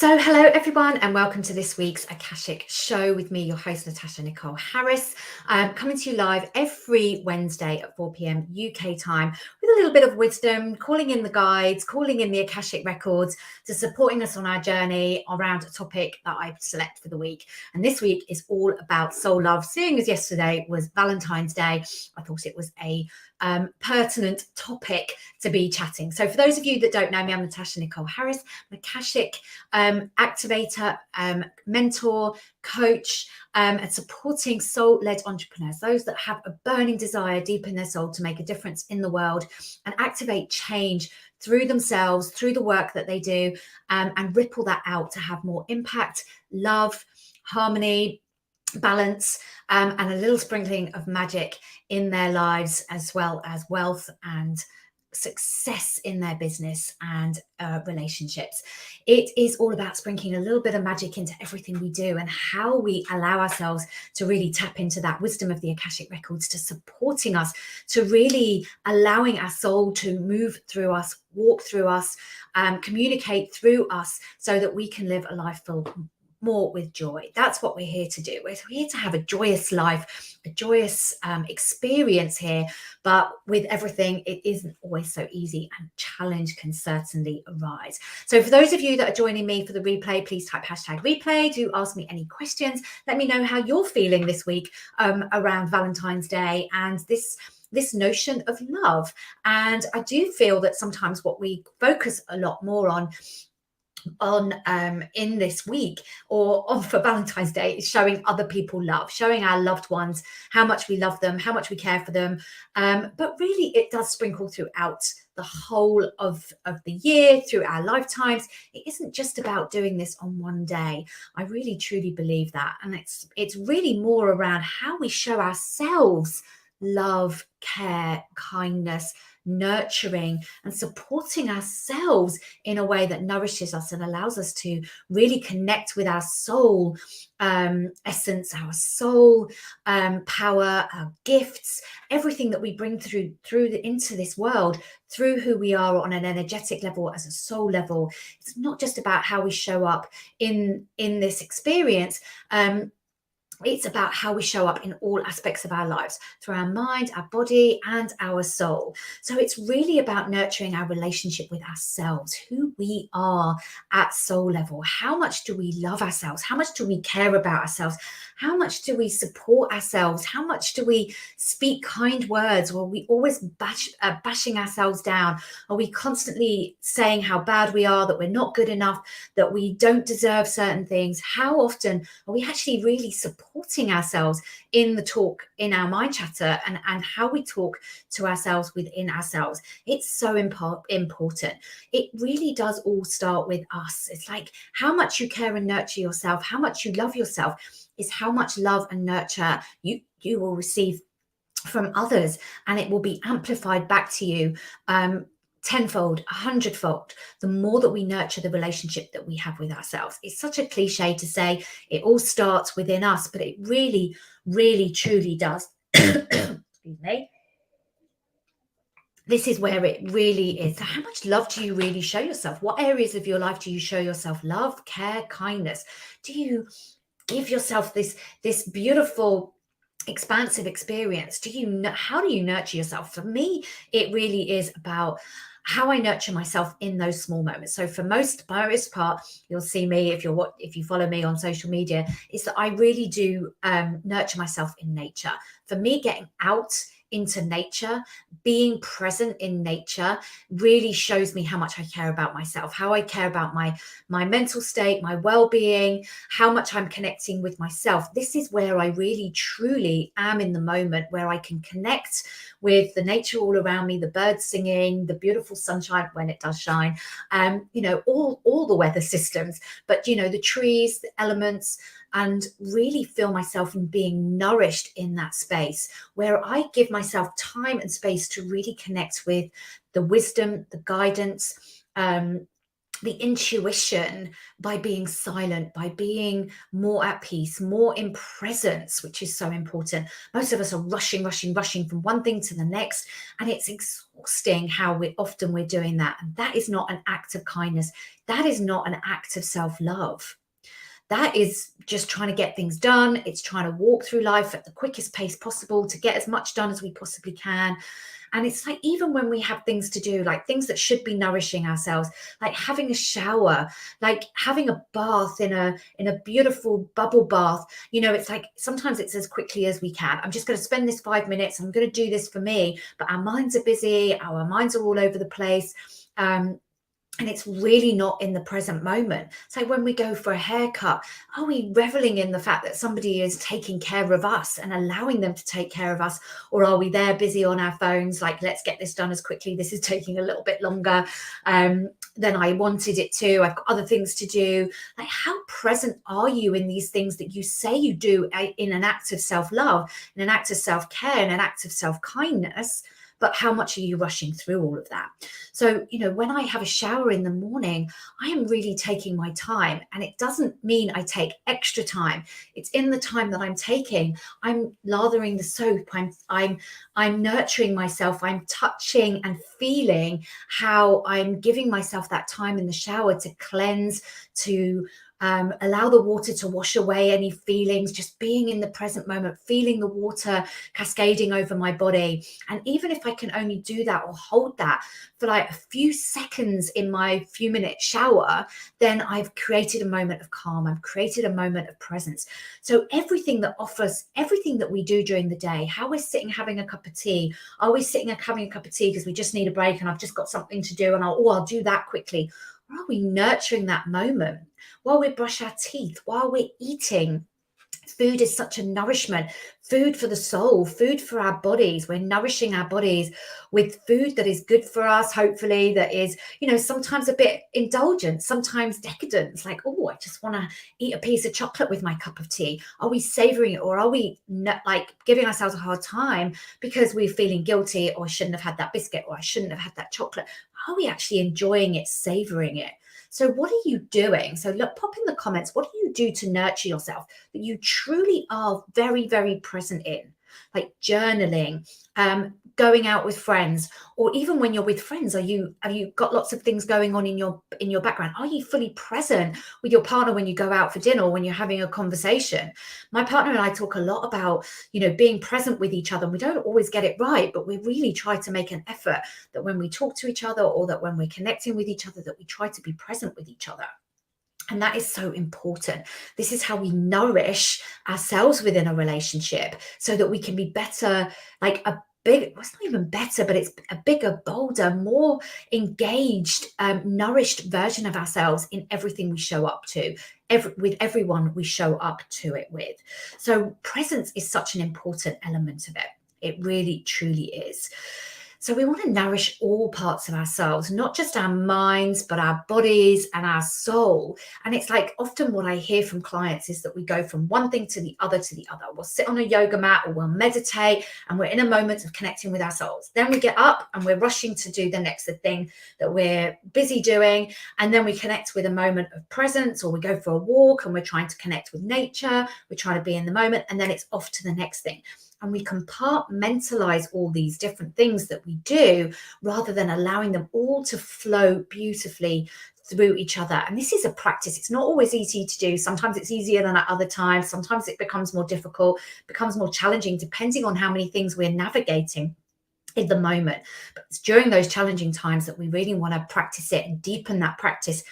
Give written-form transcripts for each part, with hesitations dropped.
So hello everyone and welcome to this week's Akashic show with me, your host Natasha Nicole Harris. I'm coming to you live every Wednesday at 4 p.m. UK time with a little bit of wisdom, calling in the guides, calling in the Akashic records to supporting us on our journey around a topic that I select for the week. And this week is all about soul love. Seeing as yesterday was Valentine's Day, I thought it was a pertinent topic to be chatting. So for those of you that don't know me, I'm Natasha Nicole Harris, I'm Akashic activator, mentor, coach, and supporting soul-led entrepreneurs, those that have a burning desire deep in their soul to make a difference in the world and activate change through themselves, through the work that they do, and ripple that out to have more impact, love, harmony, balance, and a little sprinkling of magic in their lives, as well as wealth and success in their business and relationships. It is all about sprinkling a little bit of magic into everything we do and how we allow ourselves to really tap into that wisdom of the Akashic records, to supporting us, to really allowing our soul to move through us, walk through us, communicate through us, so that we can live a life filled more with joy. That's what we're here to do. We're here to have a joyous life, a joyous experience here, but with everything, it isn't always so easy, and challenge can certainly arise. So for those of you that are joining me for the replay, please type #replay. Do ask me any questions. Let me know how you're feeling this week around Valentine's Day and this notion of love. And I do feel that sometimes what we focus a lot more on in this week or on for Valentine's Day is showing other people love, showing our loved ones how much we love them, how much we care for them, but really it does sprinkle throughout the whole of the year, through our lifetimes. It isn't just about doing this on one day. I really truly believe that, and it's really more around how we show ourselves love, care, kindness, nurturing, and supporting ourselves in a way that nourishes us and allows us to really connect with our soul essence, our soul power, our gifts, everything that we bring into this world through who we are on an energetic level, as a soul level. It's not just about how we show up in this experience. It's about how we show up in all aspects of our lives, through our mind, our body, and our soul. So it's really about nurturing our relationship with ourselves, who we are at soul level. How much do we love ourselves? How much do we care about ourselves? How much do we support ourselves? How much do we speak kind words? Or are we always bashing ourselves down? Are we constantly saying how bad we are, that we're not good enough, that we don't deserve certain things? How often are we actually really supporting ourselves in the talk, in our mind chatter, and how we talk to ourselves within ourselves? It's so important. It really does all start with us. It's like how much you care and nurture yourself, how much you love yourself, is how much love and nurture you will receive from others, and it will be amplified back to you tenfold, 100-fold, the more that we nurture the relationship that we have with ourselves. It's such a cliche to say it all starts within us, but it really, really, truly does. Excuse me. This is where it really is. So how much love do you really show yourself? What areas of your life do you show yourself love, care, kindness? Do you give yourself this beautiful expansive experience? How do you nurture yourself? For me, it really is about how I nurture myself in those small moments. So for most part, you'll see me if you follow me on social media, is that I really do nurture myself in nature. For me, getting out into nature, being present in nature, really shows me how much I care about myself, how I care about my mental state, my well-being, how much I'm connecting with myself. This is where I really truly am in the moment, where I can connect with the nature all around me, the birds singing, the beautiful sunshine when it does shine, all the weather systems, but the trees, the elements, and really feel myself in being nourished in that space where I give myself time and space to really connect with the wisdom, the guidance, the intuition by being silent, by being more at peace, more in presence, which is so important. Most of us are rushing from one thing to the next, and it's exhausting how we're doing that. And that is not an act of kindness. That is not an act of self-love. That is just trying to get things done. It's trying to walk through life at the quickest pace possible to get as much done as we possibly can. And it's like, even when we have things to do, like things that should be nourishing ourselves, like having a shower, like having a bath in a beautiful bubble bath, it's like sometimes it's as quickly as we can. I'm just going to spend this 5 minutes. I'm going to do this for me. But our minds are busy. Our minds are all over the place. And it's really not in the present moment. So when we go for a haircut, are we reveling in the fact that somebody is taking care of us and allowing them to take care of us? Or are we there busy on our phones, like, let's get this done as quickly. This is taking a little bit longer than I wanted it to. I've got other things to do. Like, how present are you in these things that you say you do in an act of self-love, in an act of self-care, in an act of self-kindness? But how much are you rushing through all of that? So, when I have a shower in the morning, I am really taking my time, and it doesn't mean I take extra time. It's in the time that I'm taking. I'm lathering the soap. I'm nurturing myself. I'm touching and feeling how I'm giving myself that time in the shower to cleanse, to allow the water to wash away any feelings, just being in the present moment, feeling the water cascading over my body. And even if I can only do that or hold that for like a few seconds in my few minute shower, then I've created a moment of calm. I've created a moment of presence. So everything that we do during the day, how we're sitting having a cup of tea, are we sitting and having a cup of tea because we just need a break and I've just got something to do and I'll do that quickly? Or are we nurturing that moment while we brush our teeth, while we're eating? Food is such a nourishment, food for the soul, food for our bodies. We're nourishing our bodies with food that is good for us, hopefully, that is, sometimes a bit indulgent, sometimes decadent. It's like, oh, I just want to eat a piece of chocolate with my cup of tea. Are we savoring it, or are we like giving ourselves a hard time because we're feeling guilty, or I shouldn't have had that biscuit, or I shouldn't have had that chocolate? Are we actually enjoying it, savoring it? So what are you doing? So look, pop in the comments, what do you do to nurture yourself that you truly are very, very present in? Like journaling, going out with friends, or even when you're with friends, have you got lots of things going on in your background? Are you fully present with your partner when you go out for dinner or when you're having a conversation? My partner and I talk a lot about, being present with each other. And we don't always get it right, but we really try to make an effort that when we talk to each other, or that when we're connecting with each other, that we try to be present with each other. And that is so important. This is how we nourish ourselves within a relationship so that we can be better, like it's not even better, but it's a bigger, bolder, more engaged, nourished version of ourselves in everything we show up to, with everyone we show up to it with. So presence is such an important element of it. It really, truly is. So we want to nourish all parts of ourselves, not just our minds, but our bodies and our soul. And it's like, often what I hear from clients is that we go from one thing to the other to the other. We'll sit on a yoga mat, or we'll meditate, and we're in a moment of connecting with our souls. Then we get up and we're rushing to do the next thing that we're busy doing. And then we connect with a moment of presence, or we go for a walk and we're trying to connect with nature. We're trying to be in the moment, and then it's off to the next thing. And we compartmentalize all these different things that we do, rather than allowing them all to flow beautifully through each other. And this is a practice. It's not always easy to do. Sometimes it's easier than at other times. Sometimes it becomes more difficult, becomes more challenging, depending on how many things we're navigating in the moment. But it's during those challenging times that we really want to practice it and deepen that practice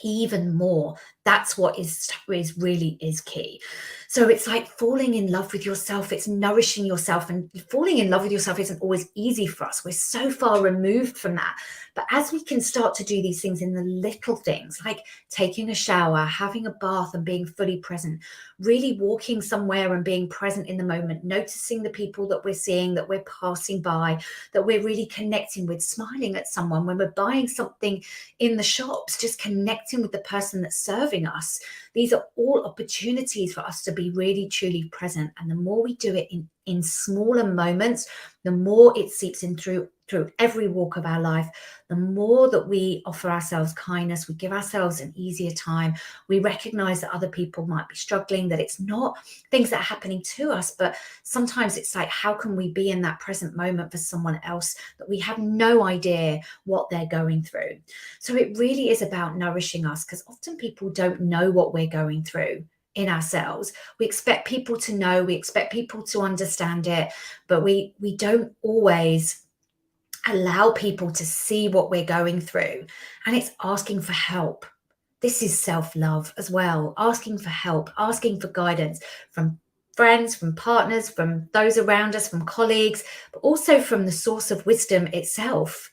even more. That's what is really key. So it's like falling in love with yourself. It's nourishing yourself, and falling in love with yourself isn't always easy for us. We're so far removed from that. But as we can start to do these things in the little things, like taking a shower, having a bath and being fully present, really walking somewhere and being present in the moment, noticing the people that we're seeing, that we're passing by, that we're really connecting with, smiling at someone when we're buying something in the shops, just connecting with the person that's serving us. These are all opportunities for us to be really, truly present. And the more we do it in smaller moments, the more it seeps in through every walk of our life, the more that we offer ourselves kindness, we give ourselves an easier time. We recognize that other people might be struggling, that it's not things that are happening to us, but sometimes it's like, how can we be in that present moment for someone else that we have no idea what they're going through? So it really is about nourishing us, because often people don't know what we're going through in ourselves. We expect people to know, we expect people to understand it, but we don't always allow people to see what we're going through. And it's asking for help. This is self-love as well, asking for help, asking for guidance from friends, from partners, from those around us, from colleagues, but also from the source of wisdom itself.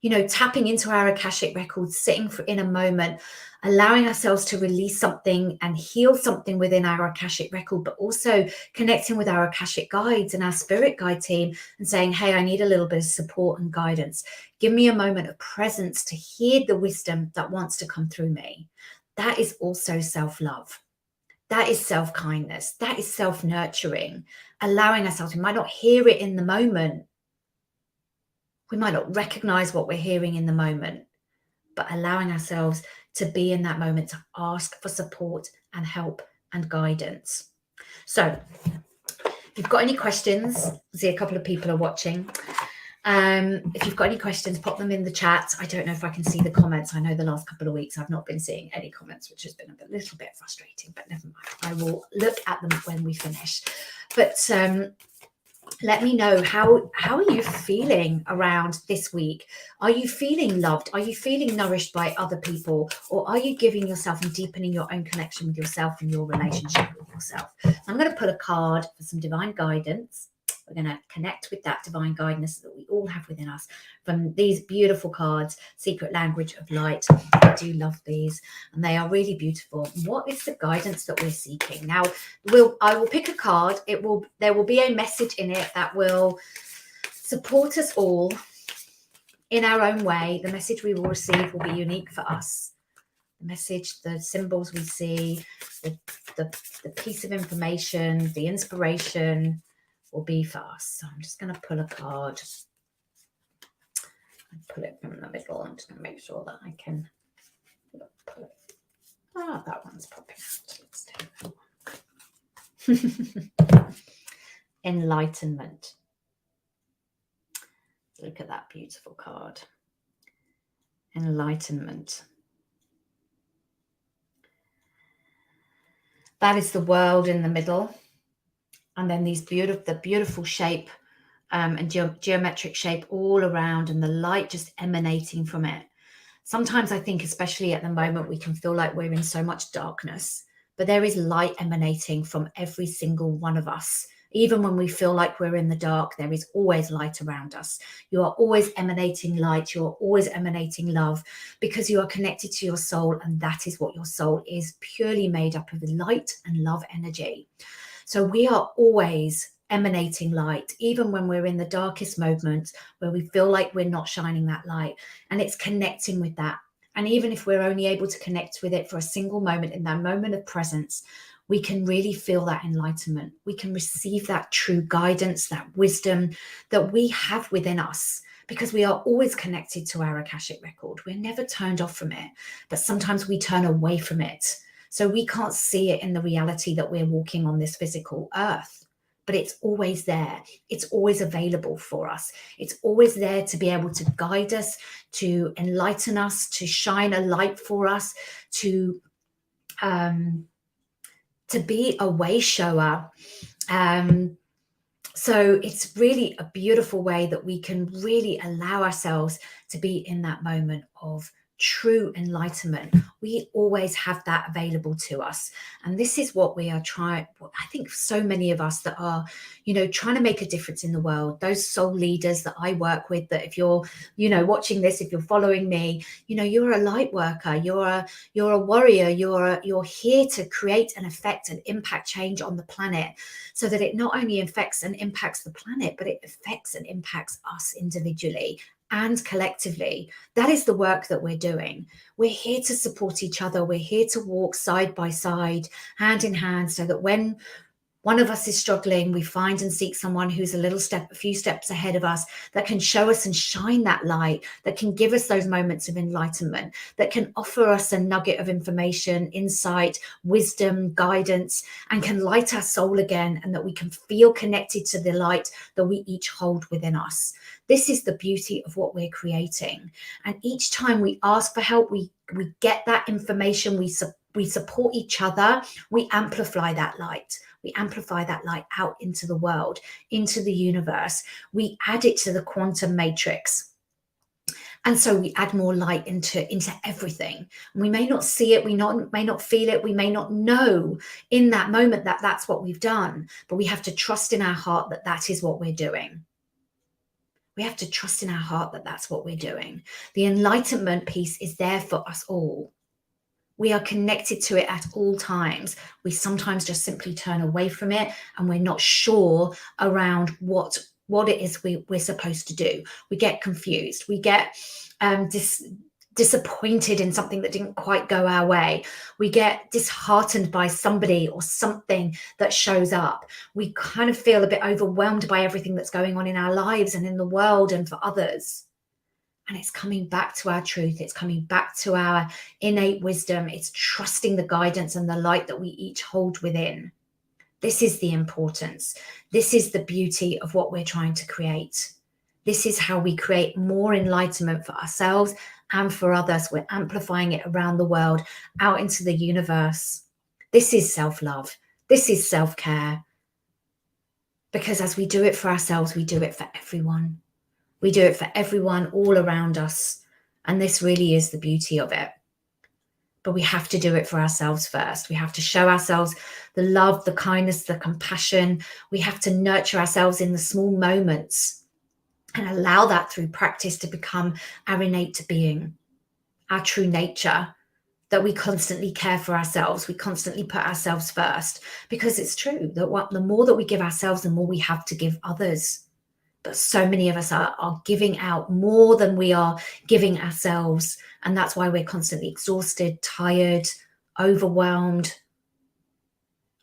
You know, tapping into our Akashic records, sitting in a moment, allowing ourselves to release something and heal something within our Akashic record, but also connecting with our Akashic guides and our spirit guide team and saying, hey, I need a little bit of support and guidance. Give me a moment of presence to hear the wisdom that wants to come through me. That is also self-love. That is self-kindness. That is self-nurturing, allowing ourselves, we might not hear it in the moment. We might not recognize what we're hearing in the moment, but allowing ourselves to be in that moment, to ask for support and help and guidance. So if you've got any questions, I see a couple of people are watching. If you've got any questions, pop them in the chat. I don't know if I can see the comments. I know the last couple of weeks I've not been seeing any comments, which has been a little bit frustrating, but never mind. I will look at them when we finish. But let me know, how are you feeling around this week? Are you feeling loved? Are you feeling nourished by other people? Or are you giving yourself and deepening your own connection with yourself and your relationship with yourself? I'm going to pull a card for some divine guidance. We're going to connect with that divine guidance that we all have within us from these beautiful cards, Secret Language of Light. I do love these, and they are really beautiful. What is the guidance that we're seeking? Now, I will pick a card. There will be a message in it that will support us all in our own way. The message we will receive will be unique for us. The message, the symbols we see, the piece of information, the inspiration will be for us. So I'm just going to pull a card and pull it from the middle. I'm just going to make sure that I can pull it. Ah, that one's popping out. Let's take that one. Enlightenment. Look at that beautiful card. Enlightenment. That is the world in the middle. And then these beautiful shape and geometric shape all around, and the light just emanating from it. Sometimes I think, especially at the moment, we can feel like we're in so much darkness, but there is light emanating from every single one of us. Even when we feel like we're in the dark, there is always light around us. You are always emanating light. You are always emanating love, because you are connected to your soul, and that is what your soul is, purely made up of light and love energy. So we are always emanating light, even when we're in the darkest moments where we feel like we're not shining that light, and it's connecting with that. And even if we're only able to connect with it for a single moment, in that moment of presence, we can really feel that enlightenment. We can receive that true guidance, that wisdom that we have within us, because we are always connected to our Akashic record. We're never turned off from it, but sometimes we turn away from it. So we can't see it in the reality that we're walking on this physical earth, but it's always there. It's always available for us. It's always there to be able to guide us, to enlighten us, to shine a light for us, to be a way shower. So it's really a beautiful way that we can really allow ourselves to be in that moment of true enlightenment. We always have that available to us, and this is what we are trying. I think so many of us that are, trying to make a difference in the world, those soul leaders that I work with, that if you're watching this, if you're following me, you're a light worker, you're a warrior, you're here to create and affect and impact change on the planet, so that it not only affects and impacts the planet, but it affects and impacts us individually and collectively. That is the work that we're doing. We're here to support each other. We're here to walk side by side, hand in hand, so that when one of us is struggling, we find and seek someone who's a few steps ahead of us, that can show us and shine that light, that can give us those moments of enlightenment, that can offer us a nugget of information, insight, wisdom, guidance, and can light our soul again, and that we can feel connected to the light that we each hold within us. This is the beauty of what we're creating. And each time we ask for help, we get that information, we support each other, we amplify that light. We amplify that light out into the world, into the universe. We add it to the quantum matrix. And so we add more light into everything. We may not see it, may not feel it, we may not know in that moment that that's what we've done, but we have to trust in our heart that that is what we're doing. We have to trust in our heart that that's what we're doing. The enlightenment piece is there for us all. We are connected to it at all times. We sometimes just simply turn away from it, and we're not sure around what it is we're supposed to do. We get confused. We get disappointed in something that didn't quite go our way. We get disheartened by somebody or something that shows up. We kind of feel a bit overwhelmed by everything that's going on in our lives and in the world and for others. And it's coming back to our truth. It's coming back to our innate wisdom. It's trusting the guidance and the light that we each hold within. This is the importance. This is the beauty of what we're trying to create. This is how we create more enlightenment for ourselves and for others. We're amplifying it around the world, out into the universe. This is self-love. This is self-care. Because as we do it for ourselves, we do it for everyone. We do it for everyone all around us. And this really is the beauty of it. But we have to do it for ourselves first. We have to show ourselves the love, the kindness, the compassion. We have to nurture ourselves in the small moments and allow that through practice to become our innate being, our true nature, that we constantly care for ourselves. We constantly put ourselves first, because it's true that the more that we give ourselves, the more we have to give others. But so many of us are giving out more than we are giving ourselves. And that's why we're constantly exhausted, tired, overwhelmed,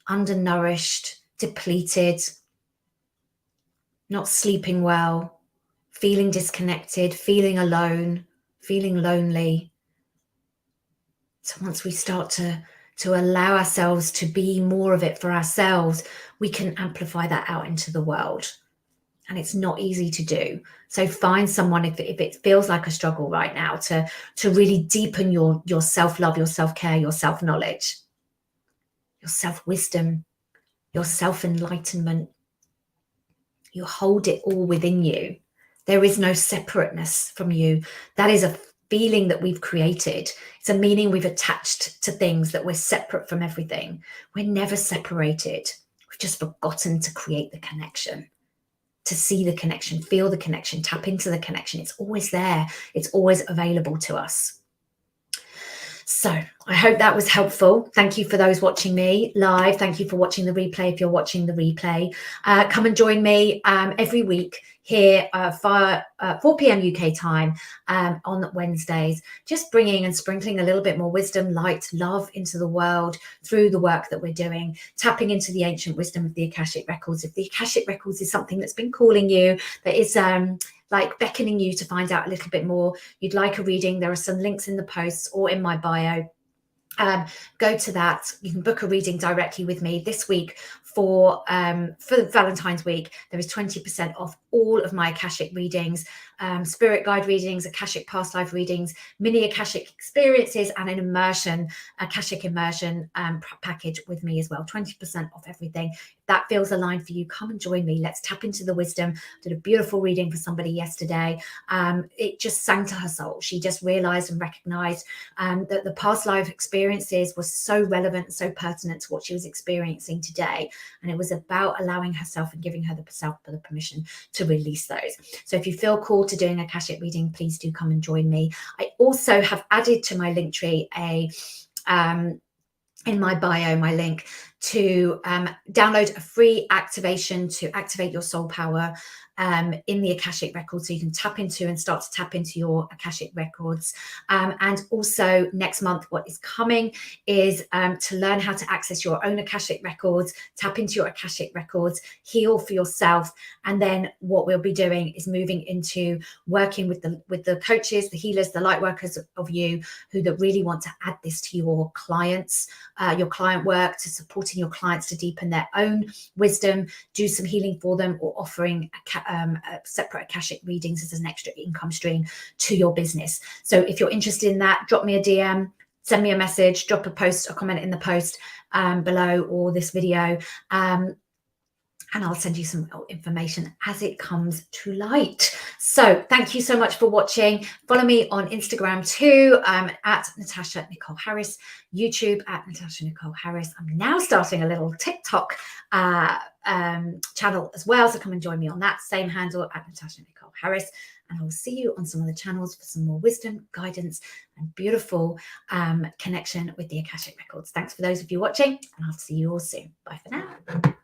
undernourished, depleted, not sleeping well, feeling disconnected, feeling alone, feeling lonely. So once we start to allow ourselves to be more of it for ourselves, we can amplify that out into the world. And it's not easy to do. So find someone, if it feels like a struggle right now, to really deepen your self-love, your self-care, your self-knowledge, your self-wisdom, your self-enlightenment. You hold it all within you. There is no separateness from you. That is a feeling that we've created. It's a meaning we've attached to things, that we're separate from everything. We're never separated. We've just forgotten to create the connection, to see the connection, feel the connection, tap into the connection. It's always there. It's always available to us. So I hope that was helpful. Thank you for those watching me live. Thank you for watching the replay. If you're watching the replay, come and join me every week here 4 p.m. UK time on Wednesdays, just bringing and sprinkling a little bit more wisdom, light, love into the world through the work that we're doing, tapping into the ancient wisdom of the Akashic records. If the Akashic records is something that's been calling you, that is like beckoning you to find out a little bit more, you'd like a reading, there are some links in the posts or in my bio. Go to that. You can book a reading directly with me this week for Valentine's week. There is 20% off all of my Akashic readings, spirit guide readings, Akashic past life readings, mini Akashic experiences, and an immersion, Akashic immersion package with me as well. 20% off everything. If that feels aligned for you, come and join me. Let's tap into the wisdom. I did a beautiful reading for somebody yesterday. It just sang to her soul. She just realized and recognized that the past life experiences were so relevant and so pertinent to what she was experiencing today. And it was about allowing herself and giving her the permission to release those. So if you feel called to doing a Akashic reading, please do come and join me. I also have added to my link tree in my bio, my link to download a free activation to activate your soul power in the Akashic records, so you can tap into and start to tap into your Akashic records. And also next month, what is coming is to learn how to access your own Akashic records, tap into your Akashic records, heal for yourself. And then what we'll be doing is moving into working with the coaches, the healers, the light workers of you who that really want to add this to your clients, your client work, to supporting your clients to deepen their own wisdom, do some healing for them, or offering separate Akashic readings as an extra income stream to your business. So if you're interested in that, drop me a DM, send me a message, drop a post, a comment in the post below or this video. And I'll send you some information as it comes to light. So thank you so much for watching. Follow me on Instagram too, at Natasha Nicole Harris, YouTube at Natasha Nicole Harris. I'm now starting a little TikTok channel as well. So come and join me on that same handle at Natasha Nicole Harris. And I will see you on some of the channels for some more wisdom, guidance, and beautiful connection with the Akashic records. Thanks for those of you watching, and I'll see you all soon. Bye for now.